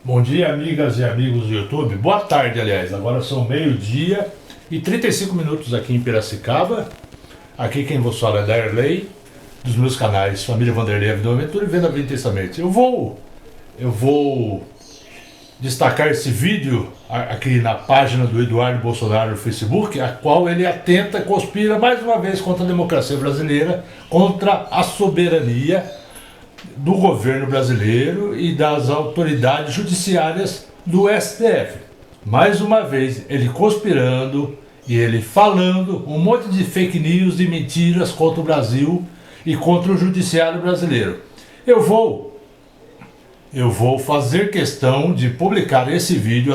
Bom dia, amigas e amigos do YouTube. Boa tarde, aliás. Agora são meio-dia e 35 minutos aqui em Piracicaba. Aqui quem vos fala é Darley, dos meus canais Família Vanderlei, A Vida e Aventura e Venda Vida Intensamente. Eu vou destacar esse vídeo aqui na página do Eduardo Bolsonaro no Facebook, a qual ele atenta e conspira mais uma vez contra a democracia brasileira, contra a soberania do governo brasileiro e das autoridades judiciárias do STF. Mais uma vez, ele conspirando e ele falando um monte de fake news e mentiras contra o Brasil e contra o judiciário brasileiro. Eu vou fazer questão de publicar esse vídeo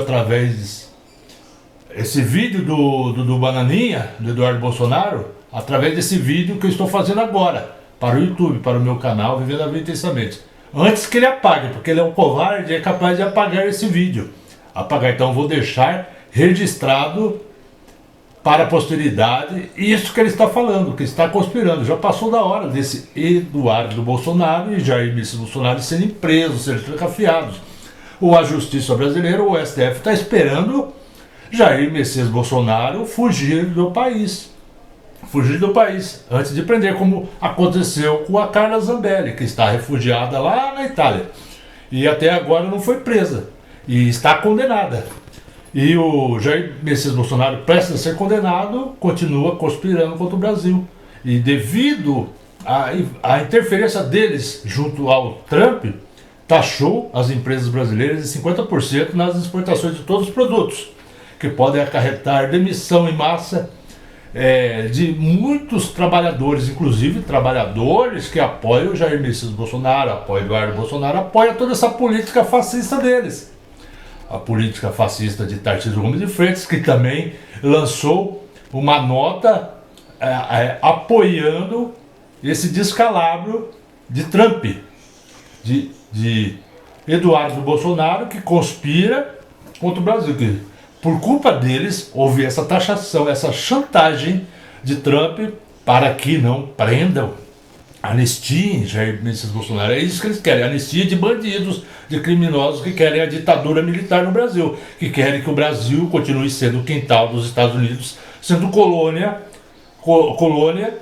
do Bananinha, do Eduardo Bolsonaro, através desse vídeo que eu estou fazendo agora para o YouTube, para o meu canal Vivendo a Vida Intensamente, antes que ele apague, porque ele é um covarde e é capaz de apagar esse vídeo. Então vou deixar registrado para a posteridade isso que ele está falando, que está conspirando. Já passou da hora desse Eduardo Bolsonaro e Jair Messias Bolsonaro serem presos, serem trancafiados. Ou a justiça brasileira, o STF, está esperando Jair Messias Bolsonaro fugir do país, antes de prender, como aconteceu com a Carla Zambelli, que está refugiada lá na Itália e até agora não foi presa e está condenada. E o Jair Messias Bolsonaro, prestes a ser condenado, continua conspirando contra o Brasil. E devido à interferência deles junto ao Trump, taxou as empresas brasileiras de 50% nas exportações de todos os produtos, que podem acarretar demissão em massa de muitos trabalhadores, inclusive trabalhadores que apoiam o Jair Messias Bolsonaro, apoiam o Eduardo Bolsonaro, apoiam toda essa política fascista deles. A política fascista de Tarcísio Gomes de Freitas, que também lançou uma nota apoiando esse descalabro de Trump, de Eduardo Bolsonaro, que conspira contra o Brasil. Que, por culpa deles, houve essa taxação, essa chantagem de Trump para que não prendam, anistiem Jair Messias Bolsonaro. É isso que eles querem, anistia de bandidos, de criminosos que querem a ditadura militar no Brasil, que querem que o Brasil continue sendo o quintal dos Estados Unidos, sendo colônia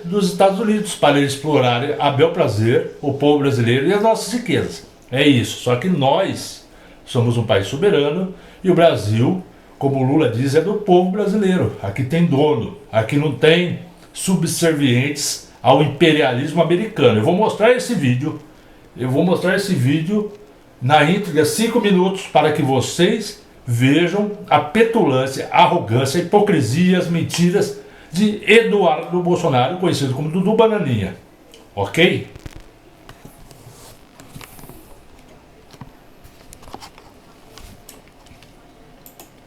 dos Estados Unidos, para eles explorarem a bel prazer o povo brasileiro e as nossas riquezas. É isso, só que nós somos um país soberano e o Brasil, como o Lula diz, é do povo brasileiro. Aqui tem dono, aqui não tem subservientes ao imperialismo americano. Eu vou mostrar esse vídeo na íntegra, 5 minutos, para que vocês vejam a petulância, a arrogância, a hipocrisia, as mentiras de Eduardo Bolsonaro, conhecido como Dudu Bananinha. Ok?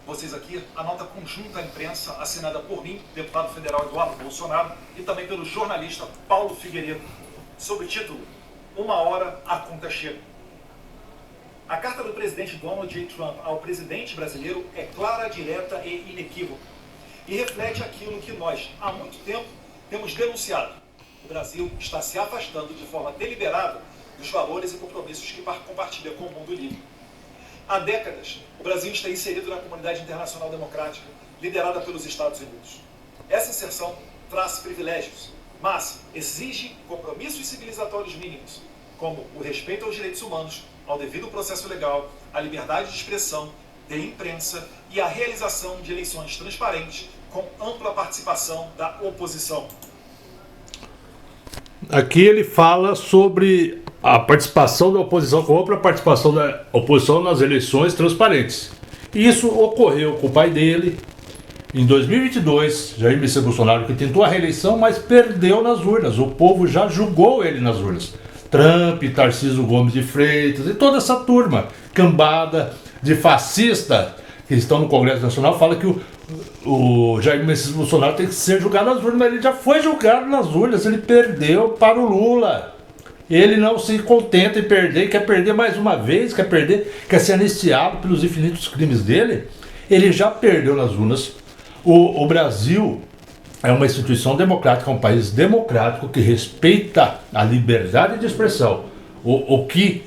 Vocês aqui a nota conjunta à imprensa assinada por mim, deputado federal Eduardo Bolsonaro, e também pelo jornalista Paulo Figueiredo, sob o título "Uma hora a conta chega". A carta do presidente Donald J. Trump ao presidente brasileiro é clara, direta e inequívoca, e reflete aquilo que nós, há muito tempo, temos denunciado. O Brasil está se afastando de forma deliberada dos valores e compromissos que compartilha com o mundo livre. Há décadas, o Brasil está inserido na comunidade internacional democrática, liderada pelos Estados Unidos. Essa inserção traz privilégios, mas exige compromissos civilizatórios mínimos, como o respeito aos direitos humanos, ao devido processo legal, à liberdade de expressão, de imprensa e à realização de eleições transparentes com ampla participação da oposição. Aqui ele fala sobre a participação da oposição, com ampla participação da oposição nas eleições transparentes. Isso ocorreu com o pai dele em 2022, Jair Messias Bolsonaro, que tentou a reeleição, mas perdeu nas urnas. O povo já julgou ele nas urnas. Trump, Tarcísio Gomes de Freitas e toda essa turma cambada de fascista que estão no Congresso Nacional fala que o Jair Messias Bolsonaro tem que ser julgado nas urnas, mas ele já foi julgado nas urnas, ele perdeu para o Lula. Ele não se contenta em perder, quer perder mais uma vez, quer ser anistiado pelos infinitos crimes dele. Ele já perdeu nas urnas. O Brasil é uma instituição democrática, é um país democrático que respeita a liberdade de expressão. O que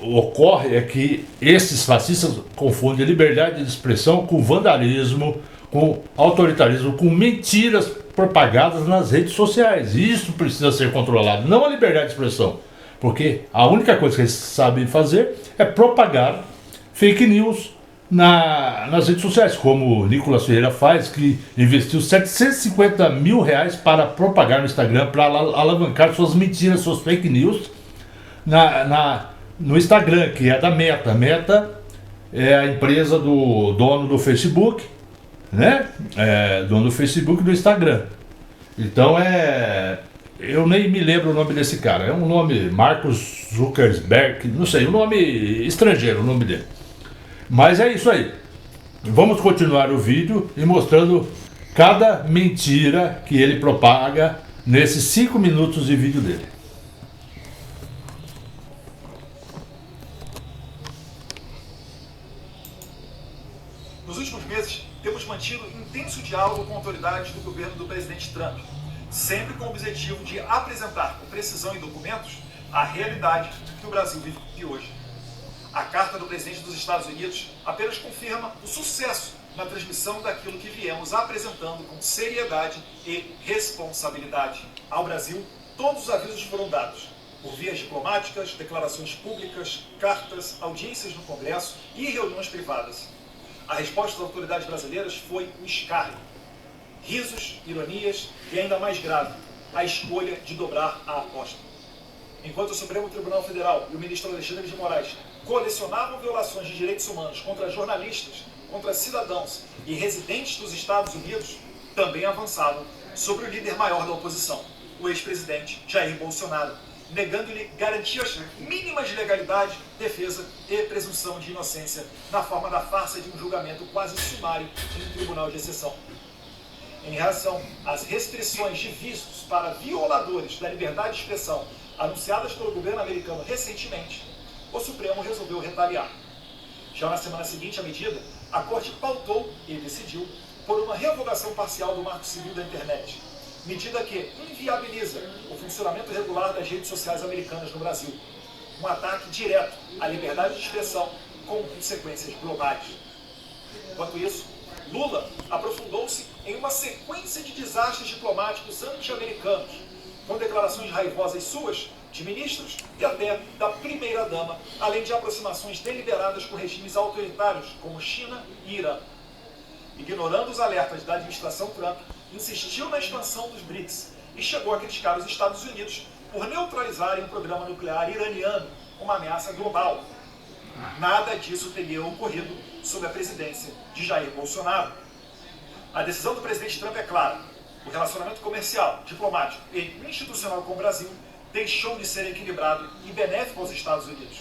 ocorre é que esses fascistas confundem liberdade de expressão com vandalismo, com autoritarismo, com mentiras propagadas nas redes sociais. E isso precisa ser controlado, não a liberdade de expressão. Porque a única coisa que eles sabem fazer é propagar fake news nas redes sociais, como o Nicolas Ferreira faz, que investiu R$750 mil para propagar no Instagram, para alavancar suas mentiras, suas fake news no Instagram, que é da Meta. Meta é a empresa do dono do Facebook, né? Dono do Facebook e do Instagram. Então eu nem me lembro o nome desse cara. É um nome, Marcos Zuckerberg, não sei, um nome estrangeiro, o nome dele. Mas é isso aí. Vamos continuar o vídeo e mostrando cada mentira que ele propaga nesses 5 minutos de vídeo dele. Nos últimos meses, temos mantido intenso diálogo com autoridades do governo do presidente Trump, sempre com o objetivo de apresentar com precisão e documentos a realidade que o Brasil vive hoje. A carta do presidente dos Estados Unidos apenas confirma o sucesso na transmissão daquilo que viemos apresentando com seriedade e responsabilidade. Ao Brasil, todos os avisos foram dados, por vias diplomáticas, declarações públicas, cartas, audiências no Congresso e reuniões privadas. A resposta das autoridades brasileiras foi um escárnio. Risos, ironias e, ainda mais grave, a escolha de dobrar a aposta. Enquanto o Supremo Tribunal Federal e o ministro Alexandre de Moraes colecionavam violações de direitos humanos contra jornalistas, contra cidadãos e residentes dos Estados Unidos, também avançavam sobre o líder maior da oposição, o ex-presidente Jair Bolsonaro, negando-lhe garantias mínimas de legalidade, defesa e presunção de inocência, na forma da farsa de um julgamento quase sumário em um tribunal de exceção. Em relação às restrições de vistos para violadores da liberdade de expressão anunciadas pelo governo americano recentemente, o Supremo resolveu retaliar. Já na semana seguinte à medida, a Corte pautou e decidiu por uma revogação parcial do Marco Civil da Internet, medida que inviabiliza o funcionamento regular das redes sociais americanas no Brasil. Um ataque direto à liberdade de expressão com consequências globais. Enquanto isso, Lula aprofundou-se em uma sequência de desastres diplomáticos anti-americanos, com declarações raivosas suas, de ministros e até da primeira-dama, além de aproximações deliberadas com regimes autoritários como China e Irã. Ignorando os alertas da administração Trump, insistiu na expansão dos BRICS e chegou a criticar os Estados Unidos por neutralizarem o programa nuclear iraniano, uma ameaça global. Nada disso teria ocorrido sob a presidência de Jair Bolsonaro. A decisão do presidente Trump é clara. O relacionamento comercial, diplomático e institucional com o Brasil deixou de ser equilibrado e benéfico aos Estados Unidos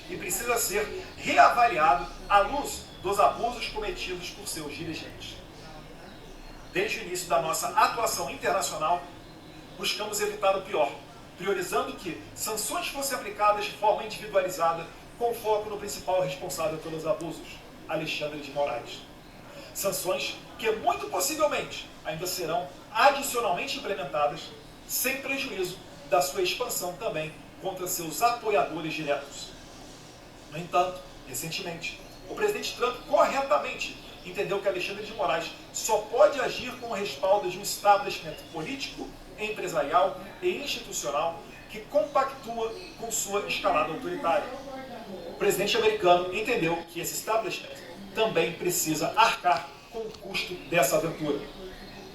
e precisa ser reavaliado à luz dos abusos cometidos por seus dirigentes. Desde o início da nossa atuação internacional, buscamos evitar o pior, priorizando que sanções fossem aplicadas de forma individualizada, com foco no principal responsável pelos abusos, Alexandre de Moraes. Sanções que muito possivelmente ainda serão adicionalmente implementadas, sem prejuízo da sua expansão também contra seus apoiadores diretos. No entanto, recentemente, o presidente Trump corretamente entendeu que Alexandre de Moraes só pode agir com o respaldo de um establishment político, empresarial e institucional que compactua com sua escalada autoritária. O presidente americano entendeu que esse establishment também precisa arcar com o custo dessa aventura.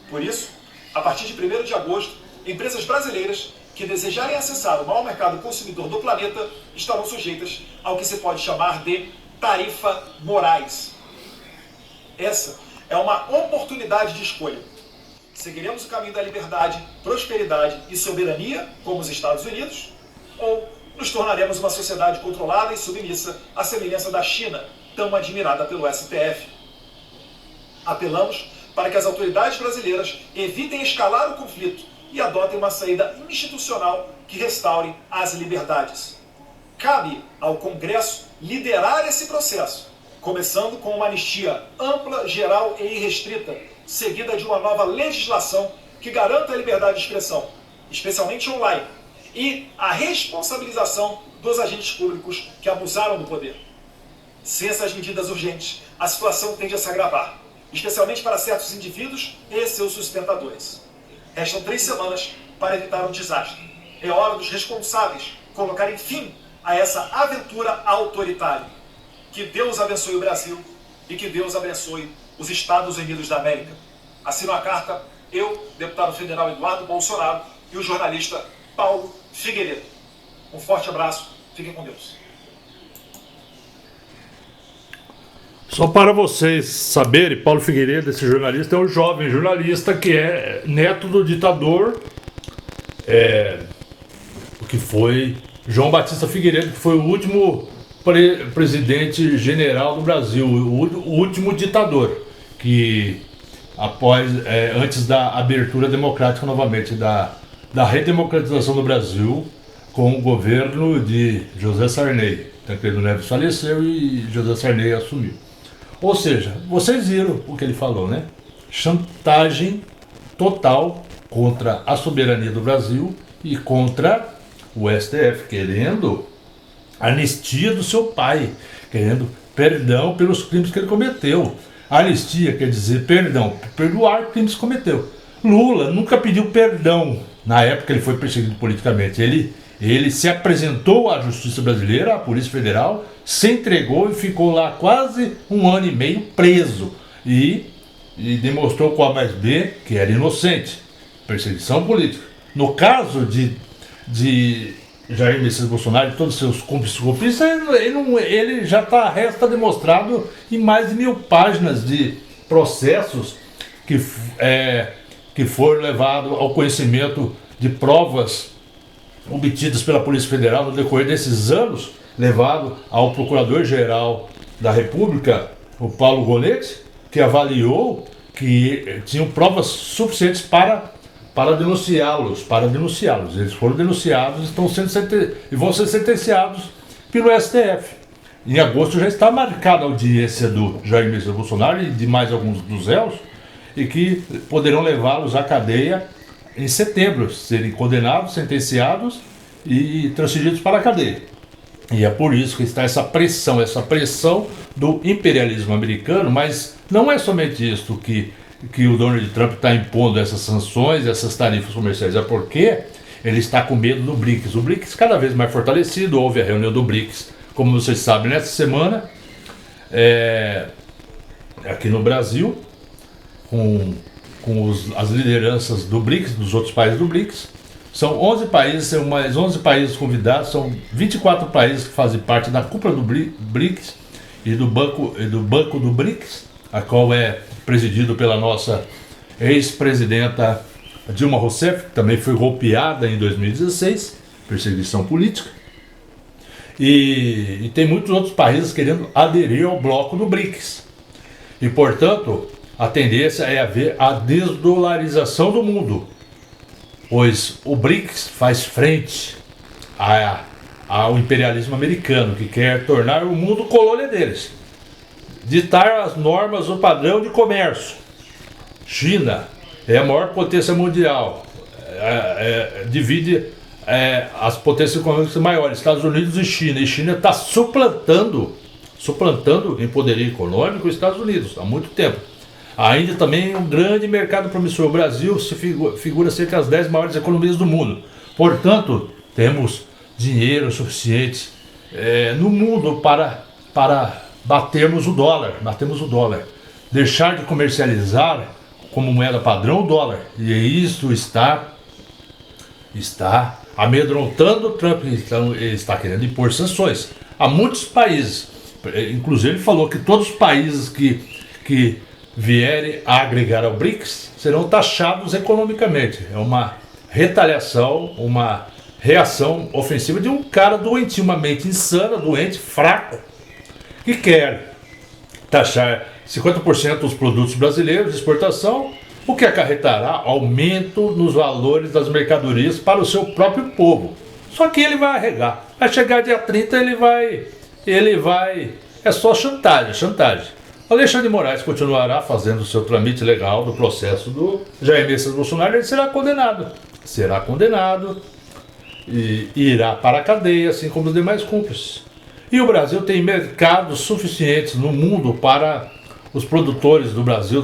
Por isso, a partir de 1º de agosto, empresas brasileiras que desejarem acessar o maior mercado consumidor do planeta estarão sujeitas ao que se pode chamar de tarifa Moraes. Essa é uma oportunidade de escolha. Seguiremos o caminho da liberdade, prosperidade e soberania, como os Estados Unidos, ou nos tornaremos uma sociedade controlada e submissa, à semelhança da China, tão admirada pelo STF. Apelamos para que as autoridades brasileiras evitem escalar o conflito e adotem uma saída institucional que restaure as liberdades. Cabe ao Congresso liderar esse processo, começando com uma anistia ampla, geral e irrestrita, seguida de uma nova legislação que garanta a liberdade de expressão, especialmente online, e a responsabilização dos agentes públicos que abusaram do poder. Sem essas medidas urgentes, a situação tende a se agravar, especialmente para certos indivíduos e seus sustentadores. Restam 3 semanas para evitar um desastre. É hora dos responsáveis colocarem fim a essa aventura autoritária. Que Deus abençoe o Brasil e que Deus abençoe os Estados Unidos da América. Assino a carta eu, deputado federal Eduardo Bolsonaro, e o jornalista Paulo Figueiredo. Um forte abraço, fiquem com Deus. Só para vocês saberem, Paulo Figueiredo, esse jornalista, é um jovem jornalista que é neto do ditador, que foi João Batista Figueiredo, que foi o último presidente general do Brasil, o último ditador, que antes da abertura democrática novamente, da redemocratização do Brasil, com o governo de José Sarney. Tancredo Neves faleceu e José Sarney assumiu. Ou seja, vocês viram o que ele falou, né? Chantagem total contra a soberania do Brasil e contra o STF, querendo anistia do seu pai, querendo perdão pelos crimes que ele cometeu. Anistia quer dizer perdão, perdoar crimes que cometeu. Lula nunca pediu perdão na época que ele foi perseguido politicamente. Ele se apresentou à Justiça Brasileira, à Polícia Federal, se entregou e ficou lá quase 1 ano e meio preso. E demonstrou com A mais B que era inocente. Perseguição política. No caso de Jair Messias Bolsonaro e todos os seus cúmplices, ele já resta demonstrado em mais de 1000 páginas de processos que foram levados ao conhecimento de provas obtidas pela Polícia Federal no decorrer desses anos, levado ao Procurador-Geral da República, o Paulo Gonetti, que avaliou que tinham provas suficientes para denunciá-los. Eles foram denunciados e vão ser sentenciados pelo STF. Em agosto já está marcada a audiência do Jair Messias Bolsonaro e de mais alguns dos réus, e que poderão levá-los à cadeia em setembro, serem condenados, sentenciados e transferidos para a cadeia. E é por isso que está essa pressão do imperialismo americano, mas não é somente isso que o Donald Trump está impondo essas sanções, essas tarifas comerciais, é porque ele está com medo do BRICS. O BRICS cada vez mais fortalecido, houve a reunião do BRICS, como vocês sabem, nessa semana, aqui no Brasil, com as lideranças do BRICS, dos outros países do BRICS. São 11 países, são mais 11 países convidados, são 24 países que fazem parte da cúpula do BRICS e do banco do BRICS, a qual é presidido pela nossa ex-presidenta Dilma Rousseff, que também foi golpeada em 2016, perseguição política. E tem muitos outros países querendo aderir ao bloco do BRICS. E, portanto, a tendência é haver a desdolarização do mundo, pois o BRICS faz frente ao imperialismo americano, que quer tornar o mundo colônia deles, ditar as normas, o padrão de comércio. China é a maior potência mundial, divide as potências econômicas maiores, Estados Unidos e China está suplantando em poderio econômico os Estados Unidos há muito tempo. A Índia também é um grande mercado promissor. O Brasil se figura cerca das 10 maiores economias do mundo. Portanto, temos dinheiro suficiente no mundo para batermos o dólar. Deixar de comercializar como moeda padrão o dólar. E isso está amedrontando o Trump. Então, ele está querendo impor sanções a muitos países. Inclusive, ele falou que todos os países que vierem a agregar ao BRICS serão taxados economicamente. É uma retaliação, uma reação ofensiva de um cara doentio, uma mente insana, doente, fraco, que quer taxar 50% dos produtos brasileiros de exportação, o que acarretará aumento nos valores das mercadorias para o seu próprio povo. Só que ele vai arregar. Vai chegar dia 30, ele vai... É só chantagem. Alexandre de Moraes continuará fazendo o seu trâmite legal do processo do Jair Messias Bolsonaro. Ele será condenado. e irá para a cadeia, assim como os demais cúmplices. E o Brasil tem mercados suficientes no mundo para os produtores do Brasil,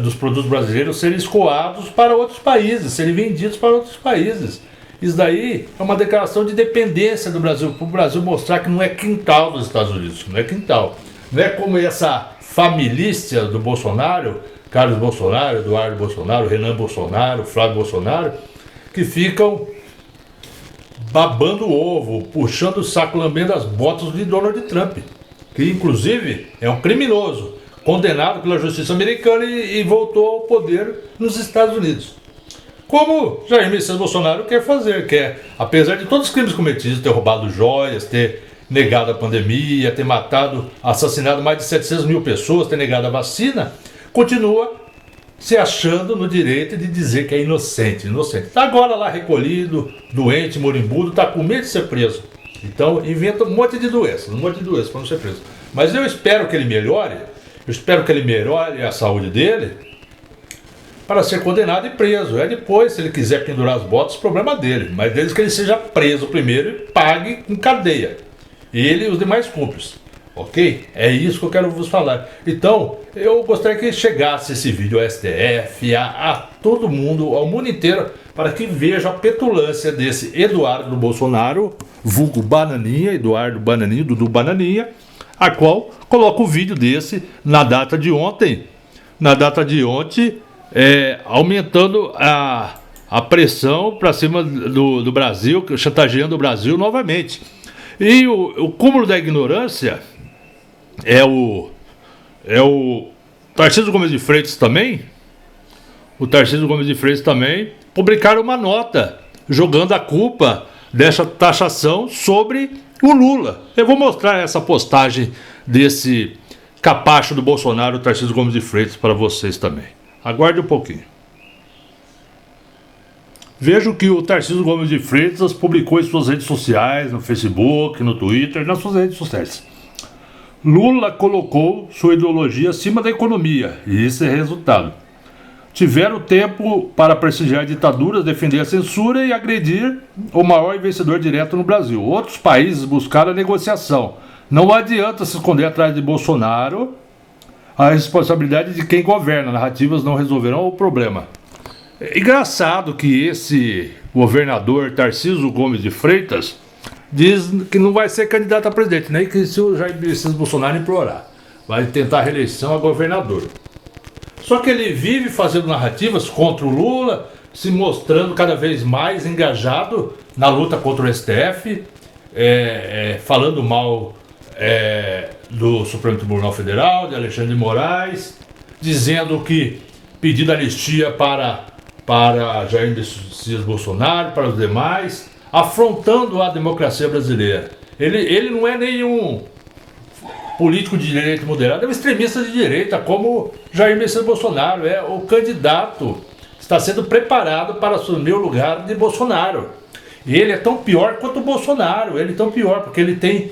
dos produtos brasileiros, serem escoados para outros países, serem vendidos para outros países. Isso daí é uma declaração de dependência do Brasil, para o Brasil mostrar que não é quintal dos Estados Unidos, não é quintal. Não é como essa família do Bolsonaro, Carlos Bolsonaro, Eduardo Bolsonaro, Renan Bolsonaro, Flávio Bolsonaro, que ficam babando o ovo, puxando o saco, lambendo as botas de Donald Trump, que inclusive é um criminoso, condenado pela justiça americana e voltou ao poder nos Estados Unidos. Como Jair Messias Bolsonaro quer fazer, apesar de todos os crimes cometidos, ter roubado joias, ter negado a pandemia, ter matado, assassinado mais de 700 mil pessoas, ter negado a vacina, continua se achando no direito de dizer que é inocente. Está agora lá recolhido, doente, moribundo, está com medo de ser preso. Então inventa um monte de doenças para não ser preso. Mas eu espero que ele melhore, a saúde dele, para ser condenado e preso. Depois, se ele quiser pendurar as botas, o problema dele. Mas desde que ele seja preso primeiro e pague com cadeia. Ele e os demais cúmplices. Ok? É isso que eu quero vos falar. Então, eu gostaria que chegasse esse vídeo ao STF, a todo mundo, ao mundo inteiro, para que veja a petulância desse Eduardo Bolsonaro, vulgo Bananinha, Eduardo Bananinha, Dudu Bananinha, a qual coloca o vídeo desse na data de ontem, aumentando a pressão para cima do Brasil, chantageando o Brasil novamente. E o cúmulo da ignorância é o Tarcísio Gomes de Freitas também. O Tarcísio Gomes de Freitas também publicaram uma nota jogando a culpa dessa taxação sobre o Lula. Eu vou mostrar essa postagem desse capacho do Bolsonaro, o Tarcísio Gomes de Freitas, para vocês também. Aguarde um pouquinho. Vejo que o Tarcísio Gomes de Freitas publicou em suas redes sociais, no Facebook, no Twitter, nas suas redes sociais. Lula colocou sua ideologia acima da economia, e esse é resultado. Tiveram tempo para prestigiar ditaduras, defender a censura e agredir o maior vencedor direto no Brasil. Outros países buscaram a negociação. Não adianta se esconder atrás de Bolsonaro. A responsabilidade de quem governa. Narrativas não resolverão o problema. É engraçado que esse governador Tarcísio Gomes de Freitas diz que não vai ser candidato a presidente, nem que se o Jair Messias Bolsonaro implorar. Vai tentar a reeleição a governador. Só que ele vive fazendo narrativas contra o Lula, se mostrando cada vez mais engajado na luta contra o STF, falando mal do Supremo Tribunal Federal, de Alexandre de Moraes, dizendo que pedindo anistia para Jair Messias Bolsonaro, para os demais, afrontando a democracia brasileira. Ele não é nenhum político de direita moderado, é um extremista de direita, como Jair Messias Bolsonaro, é o candidato, está sendo preparado para assumir o lugar de Bolsonaro. E ele é tão pior quanto o Bolsonaro, ele é tão pior, porque ele tem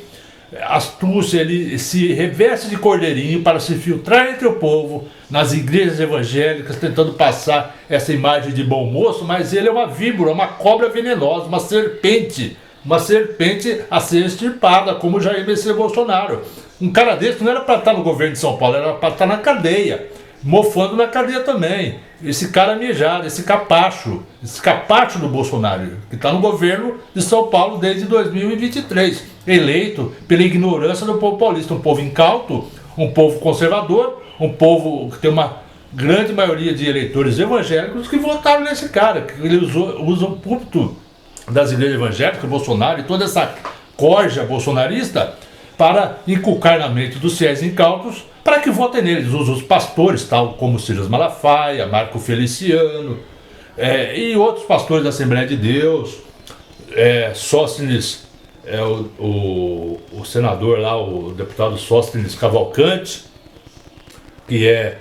astúcia, ele se reveste de cordeirinho para se filtrar entre o povo, nas igrejas evangélicas, tentando passar essa imagem de bom moço, mas ele é uma víbora, uma cobra venenosa, uma serpente a ser extirpada, como Jair Messias Bolsonaro. Um cara desse não era para estar no governo de São Paulo, era para estar na cadeia, mofando na cadeia também. Esse cara mijado, esse capacho do Bolsonaro, que está no governo de São Paulo desde 2023, eleito pela ignorância do povo paulista, um povo incauto, um povo conservador, um povo que tem uma grande maioria de eleitores evangélicos que votaram nesse cara, que ele usa o púlpito das igrejas evangélicas, Bolsonaro e toda essa corja bolsonarista para inculcar na mente dos fiéis incautos para que votem neles. Usam os pastores, tal como Silas Malafaia, Marco Feliciano e outros pastores da Assembleia de Deus, Sóstenes, o senador lá, o deputado Sóstenes Cavalcante, que é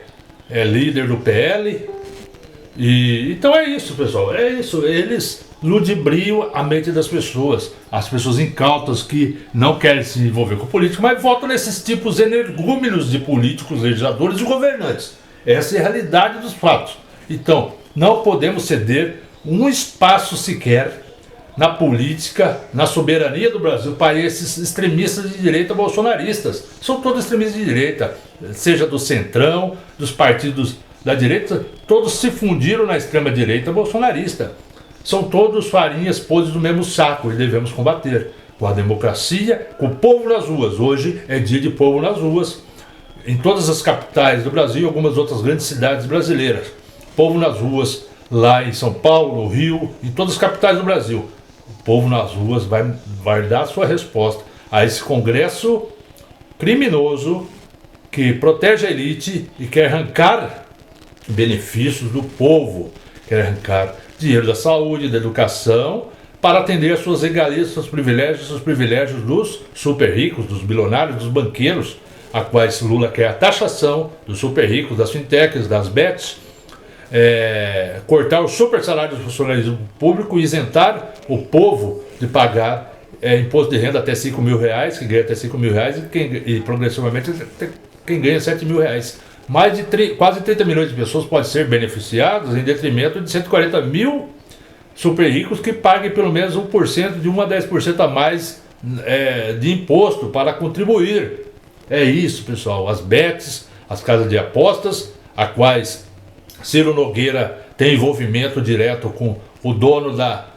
líder do PL. Então é isso, pessoal, eles ludibriam a mente das pessoas, as pessoas incautas que não querem se envolver com política, mas votam nesses tipos energúmenos de políticos, legisladores e governantes. Essa é a realidade dos fatos. Então, não podemos ceder um espaço sequer na política, na soberania do Brasil para esses extremistas de direita bolsonaristas. São todos extremistas de direita, seja do centrão, dos partidos da direita, todos se fundiram na extrema direita bolsonarista. São todos farinhas podres do mesmo saco e devemos combater com a democracia, com o povo nas ruas. Hoje é dia de povo nas ruas, em todas as capitais do Brasil e algumas outras grandes cidades brasileiras. Povo nas ruas, lá em São Paulo, no Rio, em todas as capitais do Brasil. O povo nas ruas vai dar a sua resposta a esse Congresso criminoso que protege a elite e quer arrancar benefícios do povo, quer arrancar dinheiro da saúde, da educação, para atender às suas regalias, seus privilégios dos super ricos, dos bilionários, dos banqueiros, a quais Lula quer a taxação dos super ricos, das fintechs, das bets, cortar o super salário do funcionalismo público e isentar o povo de pagar imposto de renda até R$5.000, que ganha até R$5.000, e progressivamente quem ganha R$7.000. Mais de quase 30 milhões de pessoas podem ser beneficiadas em detrimento de 140 mil super ricos que paguem pelo menos 1%, de 1 a 10% a mais de imposto para contribuir. É isso, pessoal. As bets, as casas de apostas, a quais Ciro Nogueira tem envolvimento direto com o dono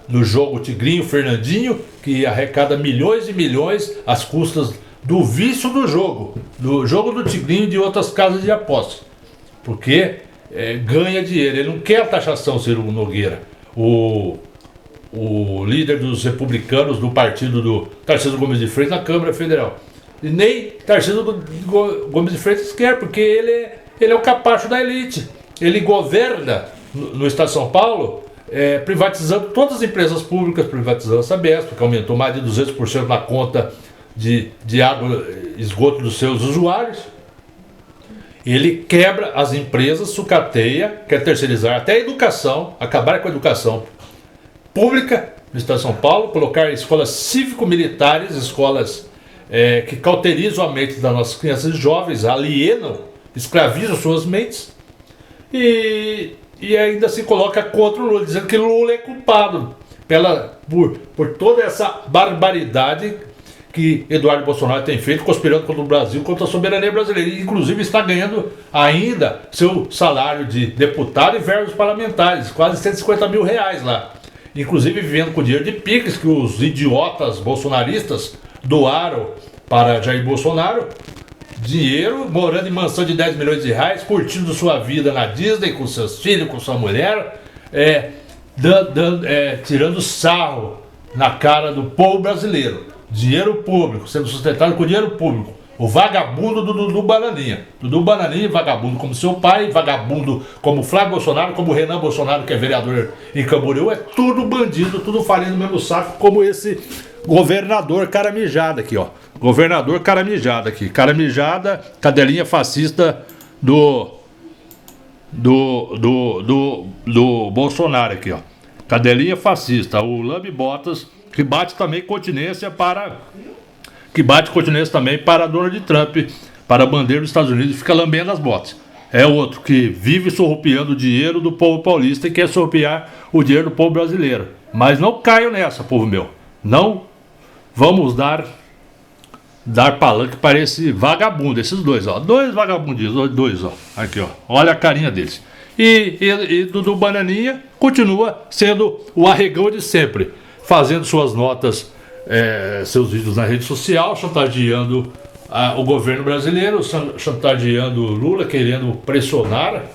do jogo Tigrinho, Fernandinho, que arrecada milhões e milhões às custas do vício do jogo do Tigrinho e de outras casas de apostas, porque ganha dinheiro. Ele não quer a taxação, Ciro Nogueira, o líder dos republicanos do partido do Tarcísio Gomes de Freitas na Câmara Federal, e nem Tarcísio Gomes de Freitas quer, porque ele é o capacho da elite. Ele governa no estado de São Paulo, privatizando todas as empresas públicas, privatizando a Sabesp, que aumentou mais de 200% na conta de água e esgoto dos seus usuários. Ele quebra as empresas, sucateia, quer terceirizar até a educação, acabar com a educação pública no estado de São Paulo, colocar escolas cívico-militares, escolas que cauterizam a mente das nossas crianças e jovens, alienam, escravizam suas mentes, e ainda se coloca contra o Lula, dizendo que Lula é culpado por toda essa barbaridade que Eduardo Bolsonaro tem feito, conspirando contra o Brasil, contra a soberania brasileira. E, inclusive, está ganhando ainda seu salário de deputado e verbos parlamentares, quase R$150.000 lá. Inclusive, vivendo com dinheiro de PIX que os idiotas bolsonaristas doaram para Jair Bolsonaro. Dinheiro, morando em mansão de R$10 milhões, curtindo sua vida na Disney, com seus filhos, com sua mulher, tirando sarro na cara do povo brasileiro. Dinheiro público, sendo sustentado com dinheiro público. O vagabundo do Dudu Bananinha. Dudu Bananinha, vagabundo como seu pai, vagabundo como Flávio Bolsonaro, como Renan Bolsonaro, que é vereador em Camboriú. É tudo bandido, tudo farinha no mesmo saco, como esse governador caramijada aqui, ó. Governador caramijada aqui. Caramijada, cadelinha fascista do Bolsonaro aqui, ó. Cadelinha fascista. O Lambe Botas, que bate também continência também para Donald Trump, para a bandeira dos Estados Unidos, e fica lambendo as botas. É outro que vive sorrupiando o dinheiro do povo paulista e quer sorrupiar o dinheiro do povo brasileiro. Mas não caiam nessa, povo meu. Não vamos dar palanque para esse vagabundo, esses dois, ó. Dois vagabundinhos, dois, ó. Aqui, ó. Olha a carinha deles. E Dudu Bananinha continua sendo o arregão de sempre, fazendo suas notas, seus vídeos na rede social, chantageando o governo brasileiro, chantageando Lula, querendo pressionar,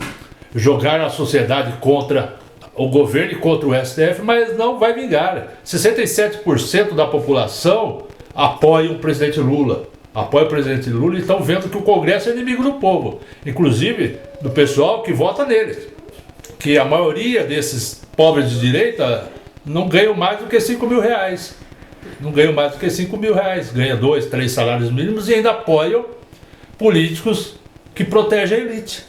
jogar a sociedade contra o governo e contra o STF, mas não vai vingar. 67% da população apoia o presidente Lula. E estão vendo que o Congresso é inimigo do povo, inclusive do pessoal que vota neles. Que a maioria desses pobres de direita não ganham mais do que R$5.000. Não ganham mais do que R$5.000. Ganham 2, 3 salários mínimos e ainda apoiam políticos que protegem a elite.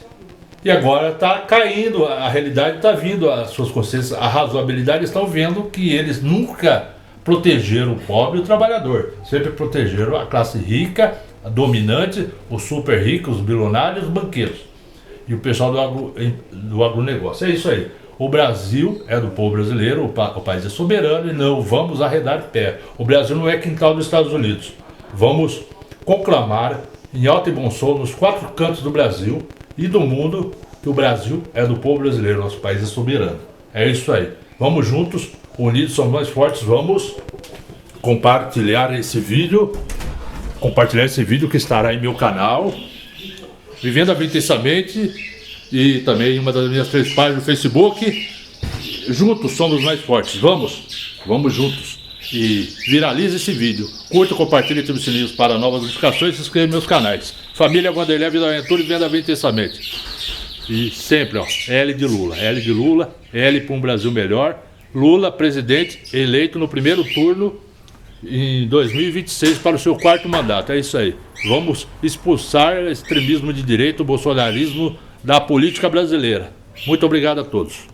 E agora está caindo, a realidade está vindo, as suas consciências, a razoabilidade estão vendo que eles nunca protegeram o pobre e o trabalhador. Sempre protegeram a classe rica, a dominante, os super ricos, os bilionários, os banqueiros. E o pessoal do agronegócio. É isso aí. O Brasil é do povo brasileiro, o país é soberano e não vamos arredar pé. O Brasil não é quintal dos Estados Unidos. Vamos conclamar em alto e bom som nos 4 cantos do Brasil e do mundo que o Brasil é do povo brasileiro, nosso país é soberano. É isso aí. Vamos juntos, unidos somos mais fortes, vamos compartilhar esse vídeo que estará em meu canal, Vivendo a Vida Intensamente, e também uma das minhas 3 páginas no Facebook. Juntos somos mais fortes, vamos juntos. E viralize esse vídeo, curta, compartilhe, ative os sininhos para novas notificações e se inscreva nos meus canais. Família Wanderlei, Vida Aventura e Vivendo a Vida Intensamente. E sempre, ó, L de Lula, L para um Brasil melhor. Lula, presidente, eleito no primeiro turno em 2026 para o seu 4º mandato. É isso aí. Vamos expulsar o extremismo de direita, o bolsonarismo da política brasileira. Muito obrigado a todos.